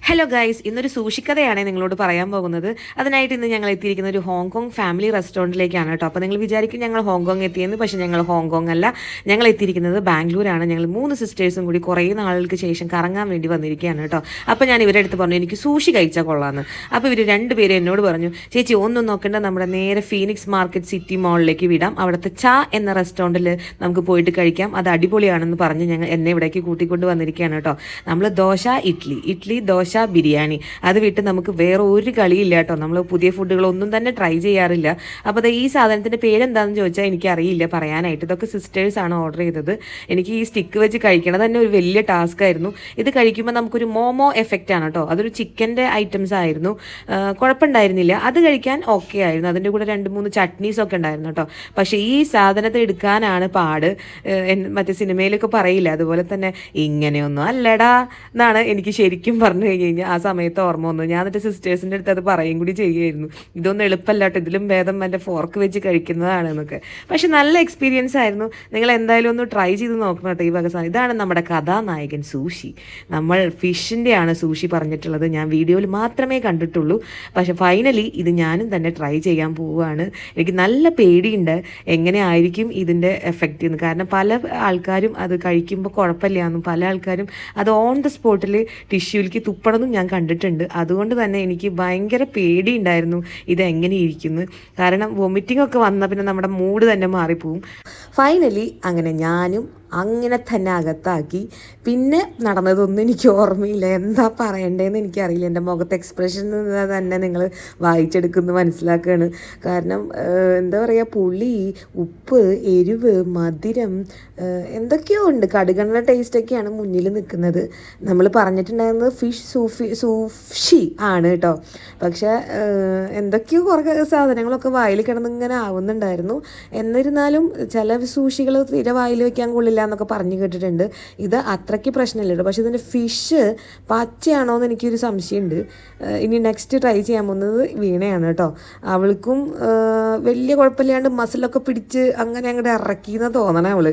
Hello guys, ഇന്നൊരു സൂഷിക്കഥയാണ് നിങ്ങളോട് പറയാൻ പോകുന്നത്. അതിനായിട്ട് ഇന്ന് ഞങ്ങൾ എത്തിയിരിക്കുന്ന ഒരു ഹോങ്കോങ് ഫാമിലി റെസ്റ്റോറൻറ്റിലേക്കാണ് കേട്ടോ. അപ്പോൾ നിങ്ങൾ വിചാരിക്കും ഞങ്ങൾ ഹോങ്കോങ് എത്തിയെന്ന്. പക്ഷേ ഞങ്ങൾ ഹോങ്കോങ് അല്ല, ഞങ്ങൾ എത്തിയിരിക്കുന്നത് ബാംഗ്ലൂരാണ്. ഞങ്ങൾ 3 സിസ്റ്റേഴ്സും കൂടി കുറേ നാളുകൾക്ക് ശേഷം കറങ്ങാൻ വേണ്ടി വന്നിരിക്കുകയാണ് കേട്ടോ. അപ്പോൾ ഞാൻ ഇവരുടെ അടുത്ത് പറഞ്ഞു എനിക്ക് സൂഷി കഴിച്ചാൽ കൊള്ളാമെന്ന്. അപ്പോൾ ഇവർ രണ്ടുപേരും എന്നോട് പറഞ്ഞു, ചേച്ചി ഒന്നും നോക്കേണ്ട, നമ്മുടെ നേരെ ഫീനിക്സ് മാർക്കറ്റ് സിറ്റി മോളിലേക്ക് വിടാം, അവിടുത്തെ ചാ എന്ന റെസ്റ്റോറൻറ്റിൽ നമുക്ക് പോയിട്ട് കഴിക്കാം, അത് അടിപൊളിയാണെന്ന് പറഞ്ഞ് എന്നെ ഇവിടേക്ക് കൂട്ടിക്കൊണ്ട് വന്നിരിക്കുകയാണ് കേട്ടോ. നമ്മൾ ദോശ, ഇഡ്ഡലി, ദോശ, ബിരിയാണി, അത് വിട്ട് നമുക്ക് വേറെ ഒരു കളിയില്ല കേട്ടോ. നമ്മൾ പുതിയ ഫുഡുകളൊന്നും തന്നെ ട്രൈ ചെയ്യാറില്ല. അപ്പോൾ ഈ സാധനത്തിൻ്റെ പേരെന്താണെന്ന് ചോദിച്ചാൽ എനിക്കറിയില്ല പറയാനായിട്ട്. ഇതൊക്കെ സിസ്റ്റേഴ്സാണ് ഓർഡർ ചെയ്തത്. എനിക്ക് ഈ സ്റ്റിക്ക് വെച്ച് കഴിക്കണത് തന്നെ ഒരു വലിയ ടാസ്ക് ആയിരുന്നു. ഇത് കഴിക്കുമ്പോൾ നമുക്കൊരു മോമോ എഫക്റ്റ് ആണ് കേട്ടോ. അതൊരു ചിക്കൻ്റെ ഐറ്റംസ് ആയിരുന്നു, കുഴപ്പമുണ്ടായിരുന്നില്ല. അത് കഴിക്കാൻ ഓക്കെ ആയിരുന്നു. അതിൻ്റെ കൂടെ 2-3 ചട്നീസൊക്കെ ഉണ്ടായിരുന്നു കേട്ടോ. പക്ഷേ ഈ സാധനത്തെ എടുക്കാനാണ് പാട്. മറ്റേ സിനിമയിലൊക്കെ പറയില്ല, അതുപോലെ തന്നെ ഇങ്ങനെയൊന്നും അല്ലടാ എന്നാണ് എനിക്ക് ശരിക്കും പറഞ്ഞു കഴിഞ്ഞാൽ ആ സമയത്ത് ഓർമ്മ വന്നു. ഞാൻ എന്നിട്ട് സിസ്റ്റേഴ്സിൻ്റെ അടുത്ത് അത് പറയും കൂടി ചെയ്യുമായിരുന്നു, ഇതൊന്നും എളുപ്പമല്ല കേട്ടോ, ഇതിലും ഭേദം എൻ്റെ ഫോർക്ക് വെച്ച് കഴിക്കുന്നതാണ് എന്നൊക്കെ. പക്ഷെ നല്ല എക്സ്പീരിയൻസ് ആയിരുന്നു. നിങ്ങൾ എന്തായാലും ഒന്ന് ട്രൈ ചെയ്ത് നോക്കണം കേട്ടോ ഈ വക സാധനം. ഇതാണ് നമ്മുടെ കഥാനായകൻ സൂഷി. നമ്മൾ ഫിഷിൻ്റെയാണ് സൂഷി പറഞ്ഞിട്ടുള്ളത്, ഞാൻ വീഡിയോയിൽ മാത്രമേ കണ്ടിട്ടുള്ളൂ. പക്ഷെ ഫൈനലി ഇത് ഞാനും തന്നെ ട്രൈ ചെയ്യാൻ പോവുകയാണ്. എനിക്ക് നല്ല പേടിയുണ്ട് എങ്ങനെ ആയിരിക്കും ഇതിൻ്റെ എഫക്റ്റ് എന്ന്. കാരണം പല ആൾക്കാരും അത് കഴിക്കുമ്പോൾ കുഴപ്പമില്ല എന്നും, പല ആൾക്കാരും അത് ഓൺ ദ സ്പോട്ടിൽ ടിഷ്യൂലേക്ക് തുപ്പണമെന്നും ഞാൻ കണ്ടിട്ടുണ്ട്. അതുകൊണ്ട് തന്നെ എനിക്ക് ഭയങ്കര പേടിയുണ്ടായിരുന്നു ഇതെങ്ങനെ ഇരിക്കുന്നു. കാരണം വൊമിറ്റിംഗ് ഒക്കെ വന്നാൽ പിന്നെ നമ്മുടെ മൂഡ് തന്നെ മാറിപ്പോവും. ഫൈനലി അങ്ങനെ ഞാനും അങ്ങനെ തന്നെ അകത്താക്കി. പിന്നെ നടന്നതൊന്നും എനിക്ക് ഓർമ്മയില്ല, എന്താ പറയണ്ടേന്ന് എനിക്കറിയില്ല. എൻ്റെ മുഖത്ത് എക്സ്പ്രഷൻ തന്നെ നിങ്ങൾ വായിച്ചെടുക്കുന്നു മനസ്സിലാക്കുകയാണ്. കാരണം എന്താ പറയുക, പുളി, ഉപ്പ്, എരിവ്, മധുരം, എന്തൊക്കെയോ ഉണ്ട്. കടുകണ്ണ ടേസ്റ്റൊക്കെയാണ് മുന്നിൽ നിൽക്കുന്നത്. നമ്മൾ പറഞ്ഞിട്ടുണ്ടായിരുന്നത് ഫിഷ് സൂഷി ആണ് കേട്ടോ. പക്ഷേ എന്തൊക്കെയോ കുറേ സാധനങ്ങളൊക്കെ വായിൽ കിടന്നിങ്ങനെ ആവുന്നുണ്ടായിരുന്നു. എന്നിരുന്നാലും ചില സൂഷികൾ തീരെ വായിൽ വയ്ക്കാൻ കൊള്ളില്ല എന്നൊക്കെ പറഞ്ഞു കേട്ടിട്ടുണ്ട്. ഇത് അത്രയ്ക്ക് പ്രശ്നമില്ല കേട്ടോ. പക്ഷേ ഇതിൻ്റെ ഫിഷ് പച്ചയാണോ എന്ന് എനിക്കൊരു സംശയമുണ്ട്. ഇനി നെക്സ്റ്റ് ട്രൈ ചെയ്യാൻ പോകുന്നത് വീണയാണ് കേട്ടോ. അവൾക്കും വലിയ കുഴപ്പമില്ലാണ്ട് മസിലൊക്കെ പിടിച്ച് അങ്ങനെ അങ്ങോട്ട് ഇറക്കിയെന്ന് തോന്നണേ. അവൾ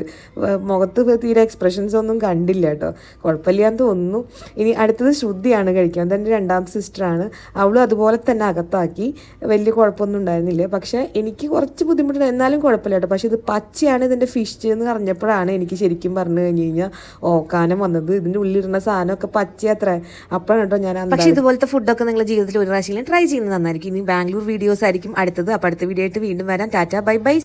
മുഖത്ത് തീരെ എക്സ്പ്രഷൻസ് ഒന്നും കണ്ടില്ല കേട്ടോ. കുഴപ്പമില്ലാന്ന് തോന്നുന്നു. ഇനി അടുത്തത് ശ്രുതിയാണ് കഴിക്കാൻ, അതെൻ്റെ 2ാമത്തെ സിസ്റ്ററാണ്. അവളും അതുപോലെ തന്നെ അകത്താക്കി, വലിയ കുഴപ്പമൊന്നും ഉണ്ടായിരുന്നില്ല. പക്ഷേ എനിക്ക് കുറച്ച് ബുദ്ധിമുട്ടുണ്ട്, എന്നാലും കുഴപ്പമില്ല കേട്ടോ. പക്ഷേ ഇത് പച്ചയാണ് ഇതിൻ്റെ ഫിഷ് എന്ന് പറഞ്ഞപ്പോഴാണ് എനിക്ക് ശരിക്കും പറഞ്ഞു കഴിഞ്ഞ് കഴിഞ്ഞാൽ ഓക്കാനം വന്നത്. ഇതിൻ്റെ ഉള്ളിലിരുന്ന സാധനമൊക്കെ പച്ചയത്ര. അപ്പോഴാണ് കേട്ടോ ഞാൻ. പക്ഷേ ഇതുപോലത്തെ ഫുഡൊക്കെ നിങ്ങളുടെ ജീവിതത്തിൽ ഒരു പ്രാവശ്യം ട്രൈ ചെയ്യുന്നത് നന്നായിരിക്കും. ഇനി ബാംഗ്ലൂർ വീഡിയോസ് ആയിരിക്കും അടുത്തത്. അപ്പോൾ അടുത്ത വീഡിയോ ആയിട്ട് വീണ്ടും വരാം. Tata, bye bye.